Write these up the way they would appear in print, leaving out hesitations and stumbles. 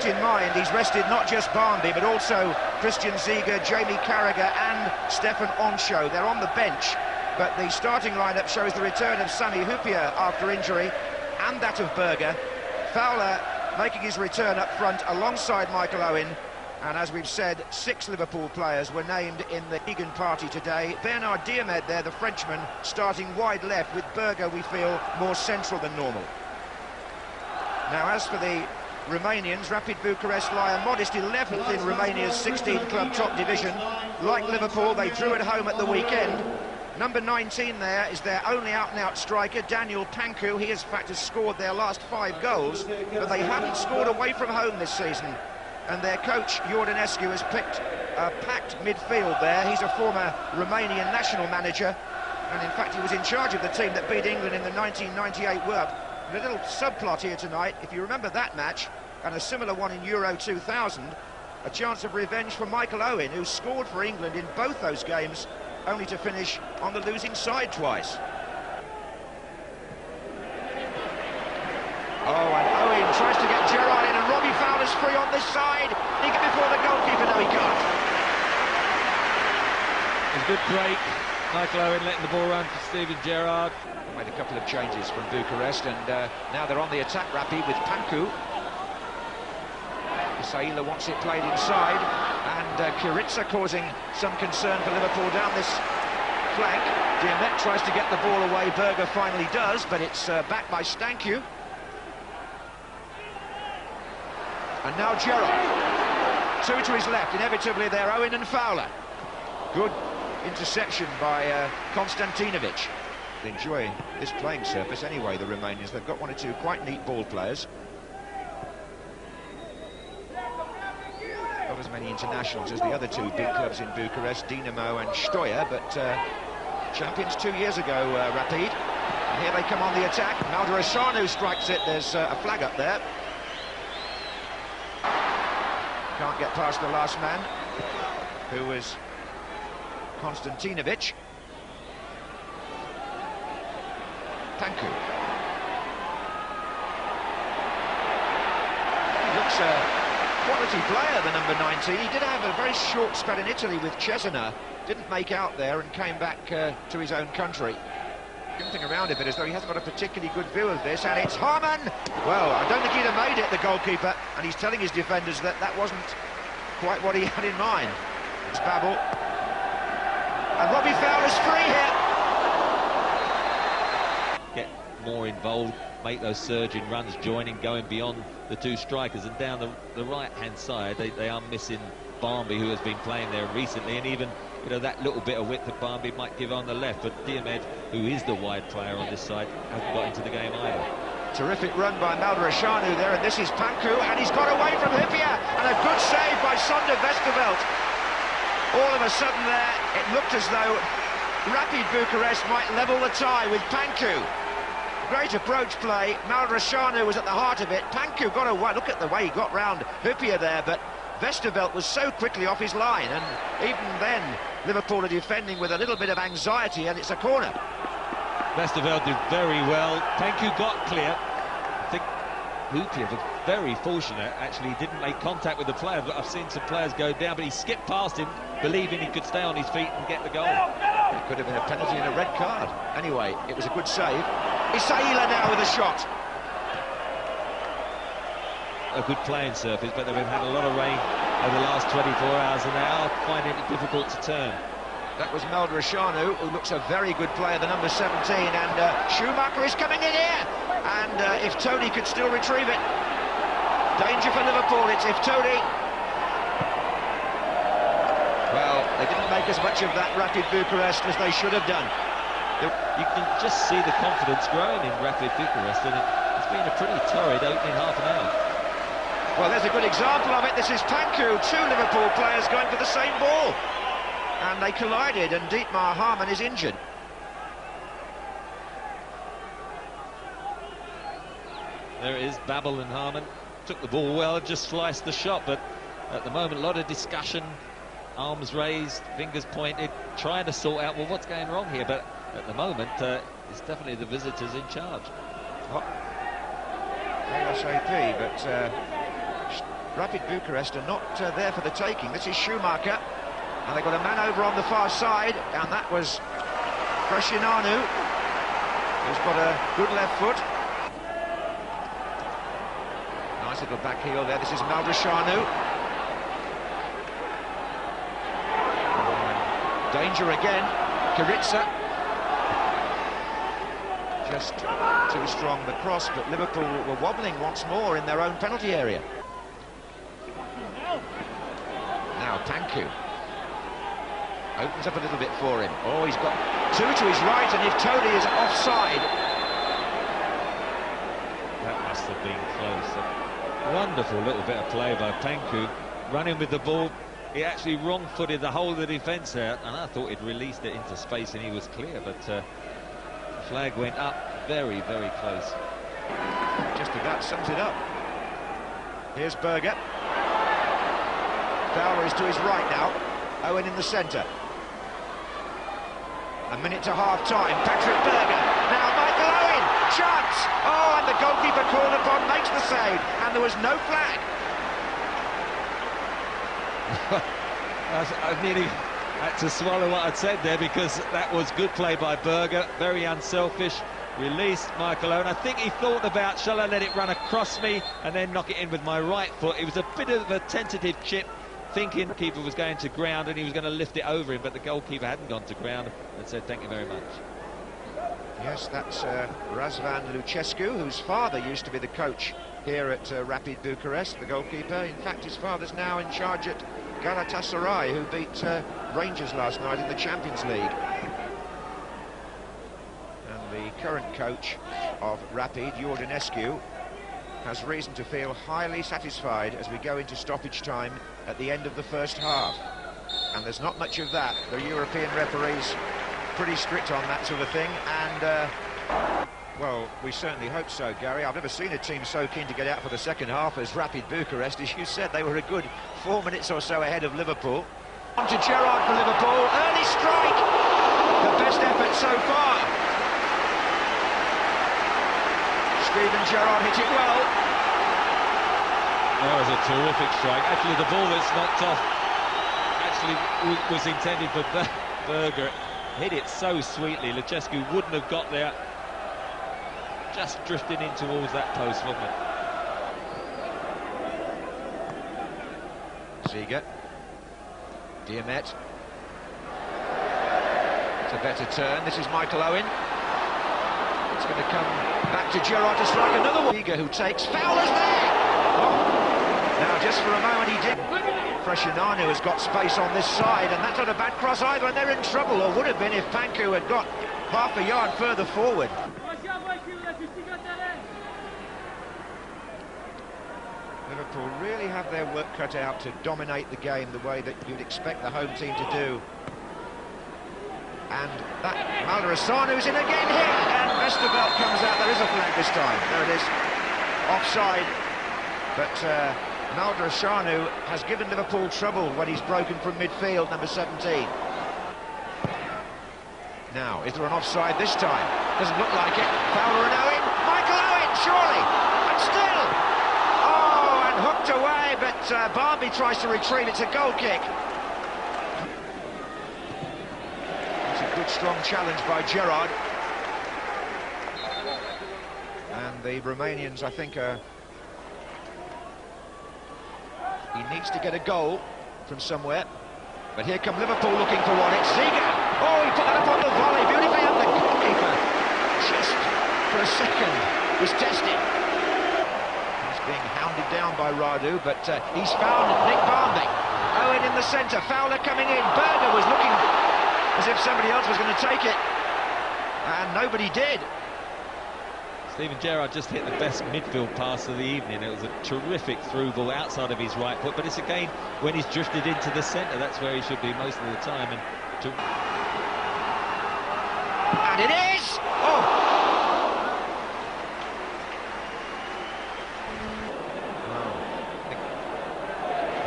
that in mind, he's rested not just Barmby, but also Christian Ziege, Jamie Carragher and Stefan Onsho. They're on the bench, but the starting lineup shows the return of Sami Hyypiä after injury, and that of Berger. Fowler making his return up front alongside Michael Owen. And as we've said, 6 Liverpool players were named in the Egan party today. Bernard Diarmed there, the Frenchman, starting wide left, with Berger, we feel, more central than normal. Now, as for the Romanians, Rapid Bucharest lie a modest 11th in Romania's 16-club top division. Like Liverpool, they drew at home at the weekend. Number 19 there is their only out-and-out striker, Daniel Pancu. He, in fact, has scored their last 5 goals, but they haven't scored away from home this season. And their coach, Iordanescu, has picked a packed midfield there. He's a former Romanian national manager, and in fact he was in charge of the team that beat England in the 1998 World Cup. And a little subplot here tonight, if you remember that match, and a similar one in Euro 2000, a chance of revenge for Michael Owen, who scored for England in both those games, only to finish on the losing side twice. Oh, and Owen tries to get Gerrard in, and Robbie Fowler's free on this side. He can before the goalkeeper, no he can't. It's a good break. Michael Owen letting the ball run to Steven Gerrard. Made a couple of changes from Bucharest, and now they're on the attack, Rapid, with Pancu. Isaila wants it played inside, and Kuritsa causing some concern for Liverpool down this flank. Diarmed tries to get the ball away, Berger finally does, but it's backed by Stancu. And now Gerrard. 2 to his left, inevitably there, Owen and Fowler. Good interception by Konstantinovic. Enjoying this playing surface anyway, the Romanians. They've got 1 or 2 quite neat ball players. Not as many internationals as the other 2 big clubs in Bucharest, Dinamo and Stoia, but champions 2 years ago, Rapid. And here they come on the attack. Maldarashanu strikes it. There's a flag up there. Can't get past the last man, who was Konstantinovic. Pancu. Looks a quality player, the number 19. He did have a very short spell in Italy with Cesena. Didn't make out there and came back to his own country. Jumping around a bit as though he hasn't got a particularly good view of this, and it's Harman! Well, I don't think he'd have made it, the goalkeeper, and he's telling his defenders that that wasn't quite what he had in mind. It's Babel. And Robbie Fowler's free here. Get more involved, make those surging runs, joining, going beyond the 2 strikers, and down the right-hand side, they are missing Barmby, who has been playing there recently, and even, you know, that little bit of width that Barmby might give on the left, but Diarmed, who is the wide player on this side, hasn't got into the game either. Terrific run by Maldarashanu there, and this is Pancu, and he's got away from Hyypiä, and a good save by Sander Westerveld. All of a sudden there, it looked as though Rapid Bucharest might level the tie with Pancu. Great approach play. Maldarashanu was at the heart of it. Pancu got away. Look at the way he got round Hyypiä there, but Westerveld was so quickly off his line, and even then Liverpool are defending with a little bit of anxiety, and it's a corner. Westerveld did very well. Pancu got clear. I think Hyypiä was very fortunate, actually. He didn't make contact with the player, but I've seen some players go down, but he skipped past him, believing he could stay on his feet and get the goal. It could have been a penalty and a red card. Anyway, it was a good save. Isaila now with a shot. A good playing surface, but they've had a lot of rain over the last 24 hours, and they are finding it difficult to turn. That was Maldarashanu, who looks a very good player, the number 17, and Schumacher is coming in here, and if Tony could still retrieve it. Danger for Liverpool, it's if Tony. Well, they didn't make as much of that Rapid Bucharest as they should have done. You can just see the confidence growing in Rapid Bucharest, and it's been a pretty torrid opening half an hour. Well, there's a good example of it. This is Pancu, 2 Liverpool players going for the same ball. And they collided, and Dietmar Harman is injured. There it is, Babel and Harman. Took the ball well, just sliced the shot, but at the moment, a lot of discussion. Arms raised, fingers pointed, trying to sort out, well, what's going wrong here? But at the moment, it's definitely the visitors in charge. ASAP, but Rapid Bucharest are not there for the taking. This is Schumacher, and they've got a man over on the far side, and that was Freshinanu, who's got a good left foot. Nice little back heel there. This is Maldrashanu. Danger again. Kiritsa. Just too strong the cross, but Liverpool were wobbling once more in their own penalty area. Now Panku opens up a little bit for him. Oh, he's got two to his right, and if Tony is offside... That must have been close. A wonderful little bit of play by Panku, running with the ball. He actually wrong-footed the whole of the defence out, and I thought he'd released it into space and he was clear, but the flag went up very, very close. Just about sums it up. Here's Berger. Fowler is to his right now. Owen in the centre. A minute to half-time. Patrick Berger. Now Michael Owen. Chance. Oh, and the goalkeeper called upon makes the save, and there was no flag. I nearly had to swallow what I'd said there, because that was good play by Berger, very unselfish, released Michael Owen. I think he thought about, shall I let it run across me and then knock it in with my right foot. It was a bit of a tentative chip, thinking the keeper was going to ground and he was going to lift it over him, but the goalkeeper hadn't gone to ground and said thank you very much. Yes, that's Razvan Lucescu, whose father used to be the coach here at Rapid Bucharest, the goalkeeper. In fact, his father's now in charge at Galatasaray, who beat Rangers last night in the Champions League. And the current coach of Rapid, Iordanescu, has reason to feel highly satisfied as we go into stoppage time at the end of the first half. And there's not much of that. The European referees pretty strict on that sort of thing, and well, we certainly hope so, Gary. I've never seen a team so keen to get out for the second half as Rapid Bucharest. As you said, they were a good 4 minutes or so ahead of Liverpool. On to Gerrard for Liverpool. Early strike. The best effort so far. Steven Gerrard hit it well. That was a terrific strike. Actually, the ball that's knocked off actually was intended for Berger. Hit it so sweetly. Lucescu wouldn't have got there. Just drifted in towards that post, wasn't it? Ziege. Diamet. It's a better turn. This is Michael Owen. It's going to come back to Gerrard to strike another one. Ziege, who takes Fowler's there. Oh. Now, just for a moment, he did. Freshinanu has got space on this side, and that's not a bad cross either, and they're in trouble, or would have been if Panku had got half a yard further forward. Liverpool really have their work cut out to dominate the game the way that you'd expect the home team to do. And that Maldrasanu's in again here, and Westerveld comes out. There is a flag this time. There it is. Offside. But Maldrasanu has given Liverpool trouble when he's broken from midfield, number 17. Now, is there an offside this time? Doesn't look like it. Fowler and Owen. Michael Owen, surely. And still. Oh, and hooked away, but Barmby tries to retrieve. It's a goal kick. It's a good, strong challenge by Gerrard. And the Romanians, I think, he needs to get a goal from somewhere. But here come Liverpool looking for one. It's Ziege. Oh, he put that up on the volley. Beautifully, and the goalkeeper just for a second was tested. He's being hounded down by Radu, but he's found Nick Barmby. Owen in the centre. Fowler coming in. Berger was looking as if somebody else was going to take it, and nobody did. Steven Gerrard just hit the best midfield pass of the evening. It was a terrific through ball outside of his right foot, but it's again when he's drifted into the centre, that's where he should be most of the time. And it is! Oh!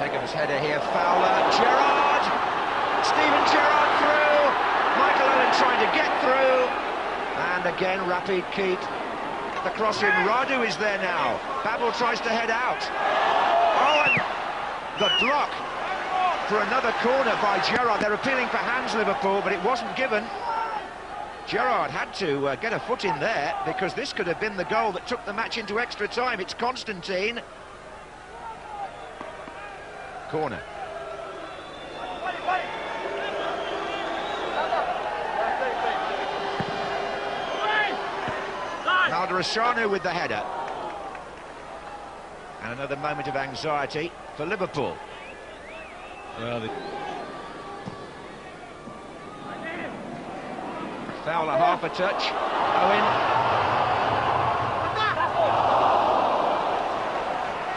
Hegham's header here, Fowler, Gerrard! Steven Gerrard through! Michael Owen trying to get through! And again, Rapid keep the cross in. Radu is there now. Babel tries to head out. Oh, and The block for another corner by Gerrard. They're appealing for hands, Liverpool, but it wasn't given. Gerrard had to get a foot in there, because this could have been the goal that took the match into extra time. It's Constantine. Corner. Maldarashanu with the header. And another moment of anxiety for Liverpool. Well, Fowler half a touch. Owen.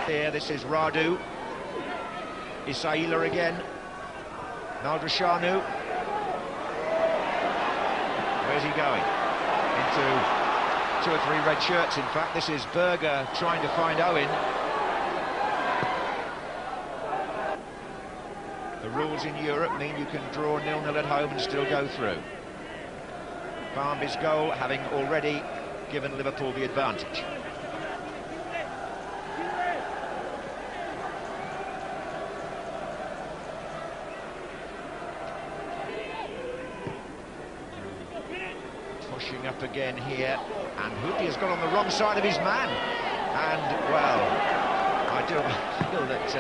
Here, this is Radu. Isaila again. Maldarashanu. Where's he going? Into 2 or 3 red shirts, in fact. This is Berger trying to find Owen. The rules in Europe mean you can draw 0-0 at home and still go through. Barmby's goal having already given Liverpool the advantage. Pushing up again here, and Houpia's got on the wrong side of his man. And, well, I do feel that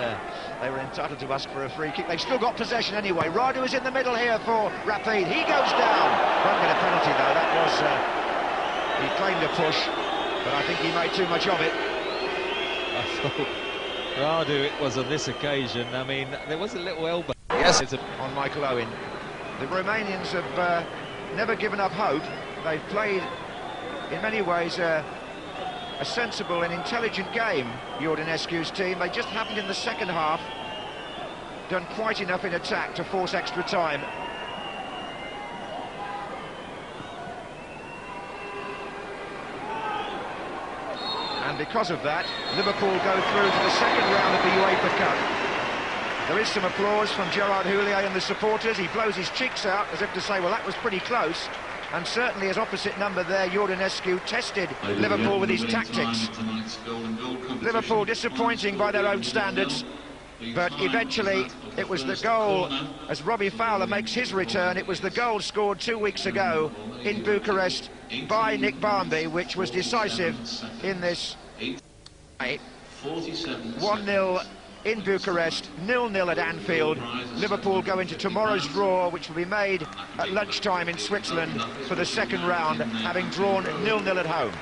they were entitled to ask for a free kick. They've still got possession anyway. Radu is in the middle here for Rapid. He goes down. Won't get a penalty, though. That was... he claimed a push, but I think he made too much of it. I thought Radu, it was on this occasion. I mean, there was a little elbow. Yes. On Michael Owen. The Romanians have never given up hope. They've played, in many ways, a sensible and intelligent game, Iordanescu's team. They just haven't, in the second half, done quite enough in attack to force extra time. And because of that, Liverpool go through to the second round of the UEFA Cup. There is some applause from Gerard Houllier and the supporters. He blows his cheeks out as if to say, well, that was pretty close. And certainly his opposite number there, Iordanescu, tested Liverpool with his tactics. Liverpool disappointing by their own standards, but eventually it was the goal, as Robbie Fowler makes his return, it was the goal scored 2 weeks ago in Bucharest by Nick Barmby, which was decisive in this 1-0 in Bucharest, 0-0 at Anfield. Liverpool go into tomorrow's draw, which will be made at lunchtime in Switzerland for the second round, having drawn 0-0 at home.